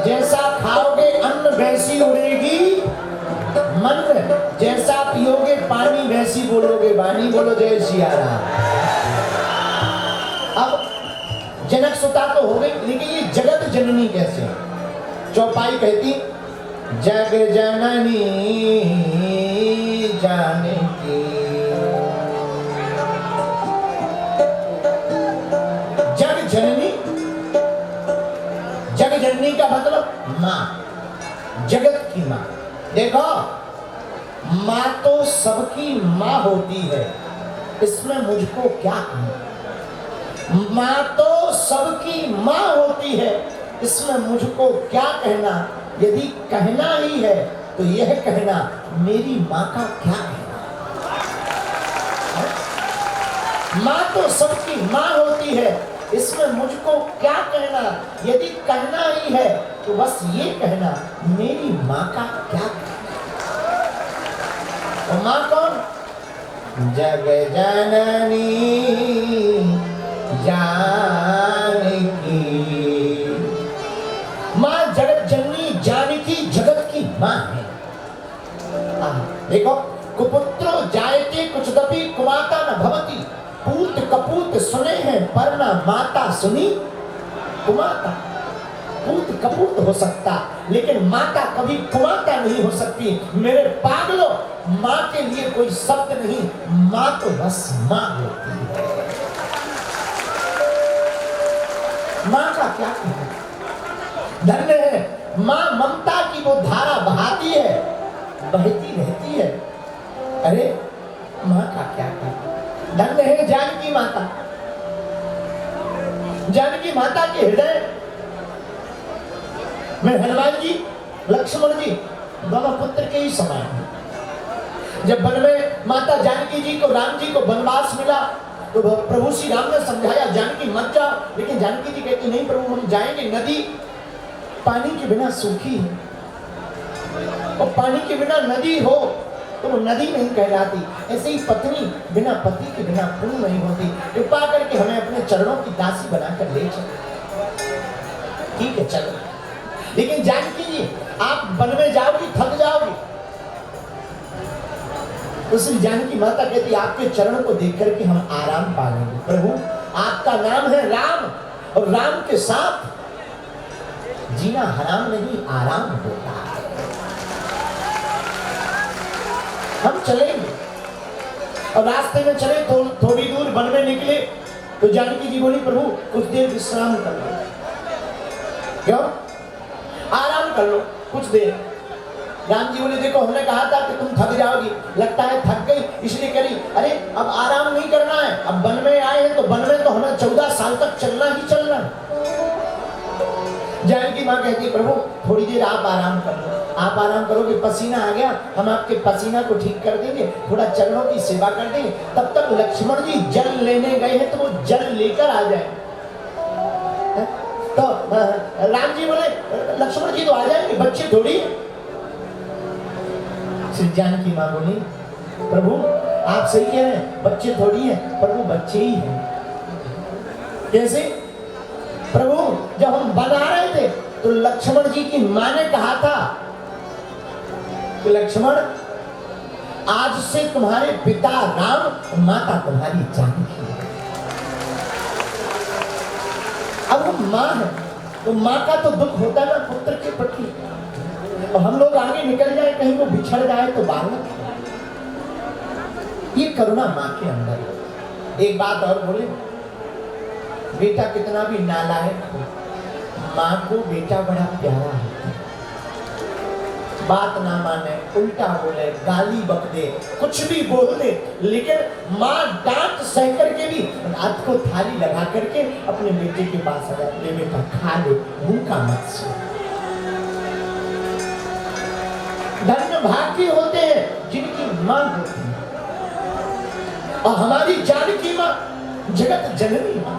जैसा खाओगे अन्न वैसी उड़ेगी मन, जैसा पियोगे पानी वैसी बोलोगे वाणी। बोलो जय सिया राम। अब जनक सुता तो हो गई, लेकिन ये जगत जननी कैसे? चौपाई कहती जग जननी जानकी, जग जननी, जग जननी का मतलब मां, जगत की मां। देखो मां तो सबकी मां होती है, इसमें मुझको क्या कहना। मां तो सबकी मां होती है, इसमें मुझको क्या कहना। यदि कहना ही है तो यह कहना मेरी मां का क्या कहना। मां तो सबकी मां होती है, इसमें मुझको क्या कहना। यदि कहना ही है तो बस ये कहना मेरी मां का क्या कहना। और मां कौन? जग जननी जानकी, मां जगत जननी जानकी जगत की मां है। देखो कुपुत्रो जायते कुचदपि कुमाता न भवति, पूत कपूत सुने हैं पर न माता सुनी कुमाता। पूत कपूत हो सकता लेकिन माता कभी कुमाता नहीं हो सकती। मेरे पागलों, मां के लिए कोई शब्द नहीं, मां तो बस मां होती है। मां का क्या कहना। धन्य है मां, ममता की वो धारा बहाती है, बहती रहती है। अरे मां का क्या कहना। धन्य है जानकी माता, जानकी माता के हृदय में हनुमान जी लक्ष्मण जी दोनों पुत्र के ही समान हैं। जब वन में माता जानकी जी को, राम जी को वनवास मिला तो प्रभु श्री राम ने समझाया जानकी मत जाओ, लेकिन जानकी जी कहती नहीं प्रभु हम जाएंगे। नदी पानी के बिना सूखी है, और पानी के बिना नदी हो तो वो नदी नहीं कहलाती। ऐसे ही पत्नी बिना पति के बिना पूर्ण नहीं होती। कृपा करके हमें अपने चरणों की दासी बनाकर ले चलो। ठीक है चलो, लेकिन जानकी जी आप वन में जाओगी थक जाओगी। उसकी जानकी माता कहती आपके चरणों को देख करके हम आराम पा लेंगे। प्रभु आपका नाम है राम, और राम के साथ जीना हराम नहीं आराम होता है। हम चलेंगे। और रास्ते में चले तो थोड़ी दूर वन में निकले तो जानकी जी बोली प्रभु कुछ देर विश्राम कर लो। क्यों? आराम कर लो कुछ देर। राम जी बोले देखो हमने कहा था कि तुम थक जाओगी, लगता है थक गई इसलिए करी। अरे अब आराम नहीं करना है, अब वन में आए हैं तो वन में तो हमें 14 साल तक चलना ही चलना है। जानकी माँ कहती है प्रभु थोड़ी देर आप आराम कर लो। आप आराम करोगे, पसीना आ गया, हम आपके पसीना को ठीक कर देंगे, थोड़ा चरणों की सेवा कर देंगे। तब तक लक्ष्मण जी जल लेने गए हैं तो वो जल लेकर आ जाए। तो राम जी बोले लक्ष्मण जी तो आ जाएंगे, बच्चे थोड़ी। श्री जानकी माँ बोली प्रभु आप सही कह रहे हैं, बच्चे थोड़ी है, प्रभु बच्चे ही हैं। कैसे? प्रभु जब हम बना रहे थे तो लक्ष्मण जी की माँ ने कहा था कि लक्ष्मण आज से तुम्हारे पिता राम, माता तुम्हारी जानकी है। अब वो माँ है तो माँ का तो दुख होता ना पुत्र के प्रति, और हम लोग आगे निकल जाए कहीं वो बिछड़ जाए तो बालक। ये करुणा माँ के अंदर। एक बात और बोले, बेटा कितना भी नालायक हो, माँ को बेटा बड़ा प्यारा है। बात ना माने, उल्टा बोले, गाली बक दे, कुछ भी बोल दे, लेकिन माँ डांट सह करके भी रात को थाली लगा करके अपने बेटे के पास आ जाती है, बेटा खा ले, भूखा मत सो। धन्य भाग्य होते हैं जिनकी माँ होती है। और हमारी जानकी माँ जगत जननी माँ,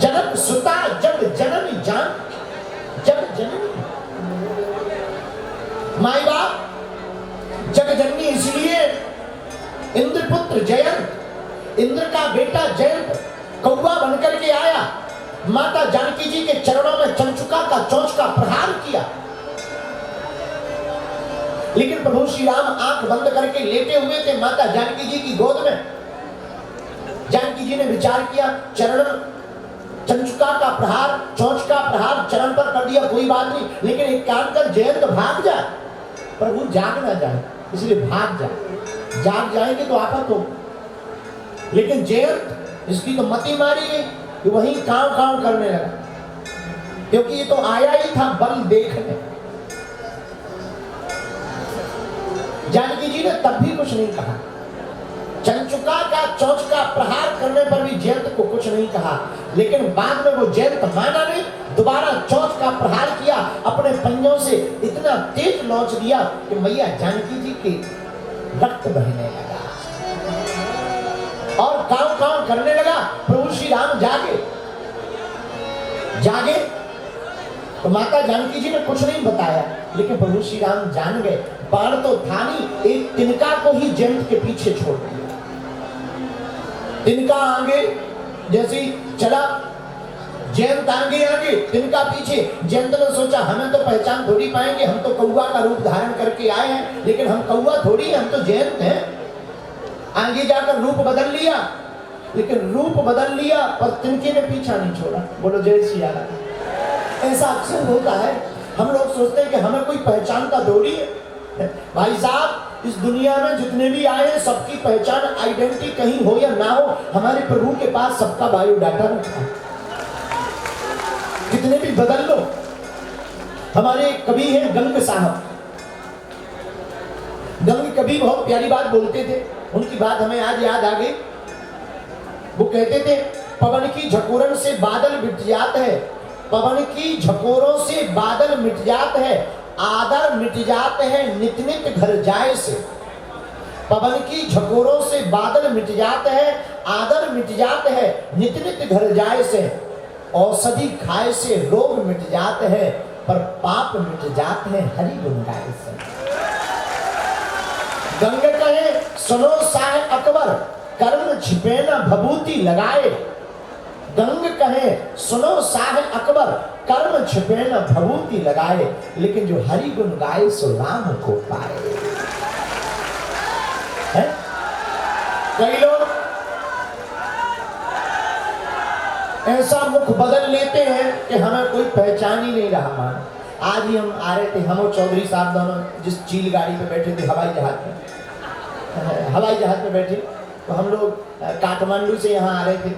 जनक सुता जग जननी जान, जग जननी माई बाप जग जननी। इसलिए इंद्रपुत्र जयंत, इंद्र का बेटा जयंत कौवा बनकर के आया, माता जानकी जी के चरणों में चंचुका का प्रभु श्री राम आंख बंद करके लेटे हुए थे माता जानकी जी की गोद में। जानकी जी ने विचार किया, चरण चंचुका का प्रहार, चोंच का प्रहार चरण पर कर दिया, कोई बात नहीं, लेकिन एक काम कर, जयंत भाग जाए, प्रभु जाग ना जाए, इसलिए भाग जाए। जाग जाएंगे तो आफत हो। लेकिन जयंत, इसकी तो मति मारी गई कि वहीं कांव कांव करने लगा, क्योंकि ये तो आया ही था बल देखने। जानकी जी ने तब भी कुछ नहीं कहा। चंचुका का चोंच का प्रहार करने पर भी जयंत को कुछ नहीं कहा, लेकिन बाद में वो जयंत माना नहीं, दोबारा चोंच का प्रहार किया, अपने पंजों से इतना तेज लौच दिया कि मैया जानकी जी के रक्त बहने लगा और कांव कांव करने लगा। प्रभु श्री राम जागे तो माता जानकी जी ने कुछ नहीं बताया, लेकिन प्रभु श्री राम जान गए। बाण तो था नहीं, एक तिनका को ही जयंत के पीछे छोड़ दिया। तिनका आगे जैसे चला, जयंत आगे आगे, तिनका पीछे। जयंत ने सोचा हमें तो पहचान थोड़ी पाएंगे, हम तो कौवा का रूप धारण करके आए हैं, लेकिन हम कौवा थोड़ी, हम तो जयंत हैं। आगे जाकर रूप बदल लिया, लेकिन रूप बदल लिया पर तिनके ने पीछा नहीं छोड़ा। बोलो जय सिया राम। ऐसा अक्सर होता है, हम लोग सोचते हैं कि हमें कोई पहचानता थोड़ी है। भाई साहब, इस दुनिया में जितने भी आए हैं सबकी पहचान, आइडेंटिटी कहीं हो या ना हो, हमारे प्रभु के पास सबका बायोडाटा रखा है। कितने भी बदल लो। हमारे कवि हैं गंग साहब। गंग कवि बहुत प्यारी बात बोलते थे, उनकी बात हमें आज याद आ गई। वो कहते थे, पवन की झकोरन से बादल मिट जाते हैं, पवन की झकोरों से बादल मिट जाते हैं, आदर मिट जाते हैं नित नित घर जाए से। पवन की झकोरों से बादल मिट जाते हैं, आदर मिट जाते हैं नित नित घर जाए से। औषधि खाए से रोग मिट जाते हैं, पर पाप मिट जाते हैं हरि गुण गाए से। गंग कहे सुनो साहे अकबर, कर्म छिपे न भभूति लगाए। गंग कहे सुनो साहे अकबर, कर्म छिपे न भभूति लगाए, लेकिन जो हरि गुण गाए सो राम को पाए। है? कई लोग ऐसा मुख बदल लेते हैं कि हमें कोई पहचान ही नहीं रहा। मान आज ही हम आ रहे थे, हम और चौधरी साहब दोनों जिस चील गाड़ी पे बैठे थे, हवाई जहाज में बैठे, तो हम लोग काठमांडू से यहाँ आ रहे थे,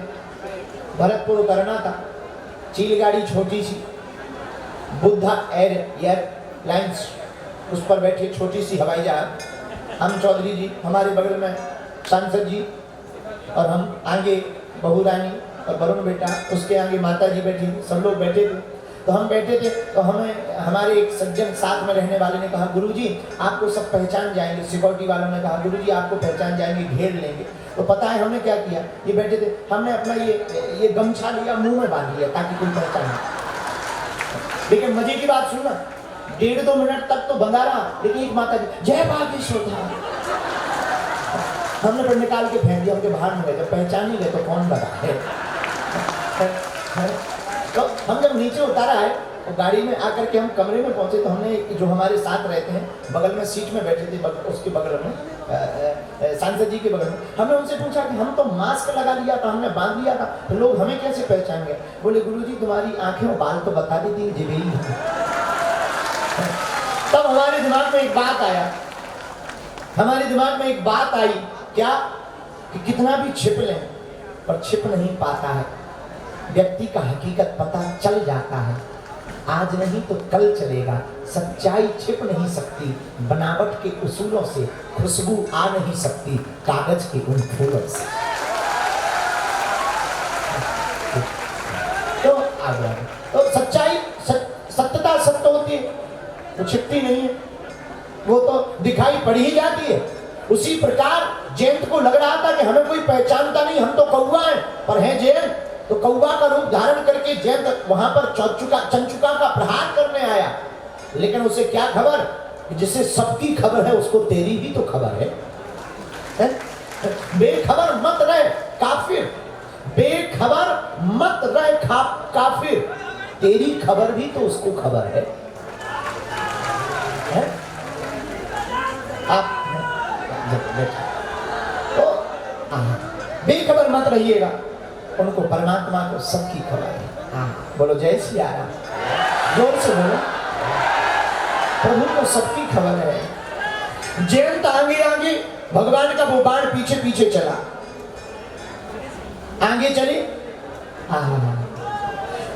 भरतपुर करना था। चील गाड़ी छोटी सी, बुद्धा एयरलाइंस, उस पर बैठी छोटी सी हवाई जहाज। हम चौधरी जी, हमारे बगल में सांसद जी, और हम आगे बहू रानी और वरुण बेटा, उसके आगे माता जी बैठी, सब लोग बैठे थे। तो हम बैठे थे, तो हमें हमारे एक सज्जन साथ में रहने वाले ने कहा, गुरुजी आपको सब पहचान जाएंगे। सिक्योरिटी वालों ने कहा, गुरुजी आपको पहचान जाएंगे, घेर लेंगे। तो पता है हमने क्या किया? ये बैठे थे, हमने अपना ये गमछा लिया, मुंह में बांध लिया ताकि कोई पहचान। लेकिन मजे की बात सुनना, 1.5-2 मिनट तक तो बंधा रहा, लेकिन एक माता जी जय बागेश्वर था, हमने पर निकाल के फेंक दिया, उनके बाहर में गए। जब पहचान ही गए तो कौन लगा है? तो हम जब नीचे उतारा है, तो गाड़ी में आकर के हम कमरे में पहुंचे, तो हमने जो हमारे साथ रहते हैं, बगल में सीट में बैठे थे, उसके बगल में सांसद जी के बगल में, हमने उनसे पूछा कि हम तो मास्क लगा लिया था, हमने बांध लिया था, तो लोग हमें कैसे पहचान गए? बोले गुरुजी तुम्हारी आंखें और बाल तो बता देती जिबेई है। तब हमारे दिमाग में एक बात आया, क्या कि कितना भी छिप लें पर छिप नहीं पाता है। व्यक्ति का हकीकत पता चल जाता है, आज नहीं तो कल चलेगा। सच्चाई छिप नहीं सकती, बनावट के उसूलों से खुशबू आ नहीं सकती, कागज के उन फूलों से। तो आ गया, तो सच्चाई सत्यता सत्य होती है, तो छिपती नहीं है, वो तो दिखाई पड़ ही जाती है। उसी प्रकार जयंत को लग रहा था कि हमें कोई पहचानता नहीं, हम तो कौवा हैं, पर है जयंत। तो कौवा का रूप धारण करके जयंत वहां पर चंचुका का प्रहार करने आया, लेकिन उसे क्या खबर, जिसे सबकी खबर है उसको तेरी भी तो खबर है? बेखबर मत रहे काफिर, बेखबर मत रहे काफिर, तेरी खबर भी तो उसको खबर है? आप तो बेखबर मत रहिएगा, उनको परमात्मा को सबकी खबर है। बोलो जय श्री राम, जोर से बोलो। प्रभु को सबकी खबर है। जयंत आगे आगे, भगवान का वो बाण पीछे पीछे चला, आगे चले।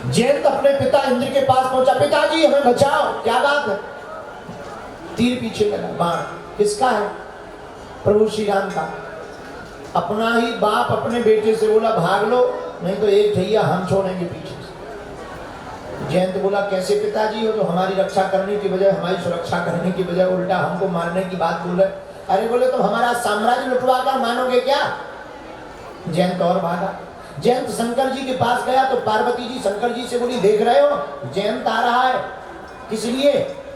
जयंत अपने पिता इंद्र के पास पहुंचा, पिताजी हमें बचाओ। क्या बात है? तीर पीछे लगा, बाण किसका है? प्रभु श्री राम का। अपना ही बाप अपने बेटे से बोला भाग लो, नहीं तो एक ठैया हम छोड़ेंगे पीछे से। जयंत बोला कैसे पिताजी, हो तो हमारी रक्षा करने की बजाय, हमारी सुरक्षा करने की बजाय उल्टा हमको मारने की बात बोले। अरे बोले तो हमारा साम्राज्य लुटवा कर मानोगे क्या? जयंत और भागा। जयंत शंकर जी के पास गया तो पार्वती जी शंकर जी से बोली देख रहे हो जयंत आ रहा है, किस लिए?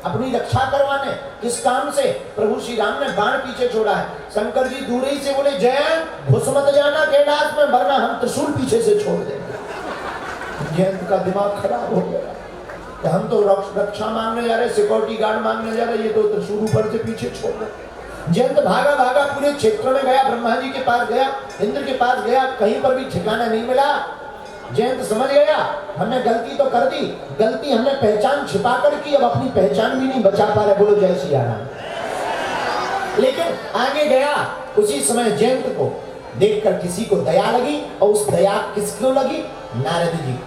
अपनी रक्षा करवाने। किस काम से? प्रभु श्री राम ने बाण पीछे छोड़ा है। शंकर जी दूर ही से बोले जयंत घुस मत जाना कैलाश में, वरना हम त्रिशूल पीछे से छोड़ देंगे। जयंत का दिमाग खराब हो गया, हम तो रक्षा मांगने जा रहे, सिक्योरिटी गार्ड मांगने जा रहे, ये तो त्रिशूल ऊपर से पीछे छोड़ रहे। जयंत भागा भागा पूरे क्षेत्र में गया, ब्रह्मा जी के पास गया, इंद्र के पास गया, कहीं पर भी ठिकाना नहीं मिला। जयंत समझ गया हमने गलती तो कर दी, गलती हमने पहचान छिपा कर की, अब अपनी पहचान भी नहीं बचा पा रहे। बोलो जय श्री राम। लेकिन आगे गया, उसी समय जयंत को देखकर किसी को दया लगी, और उस दया किसको लगी? नारद जी।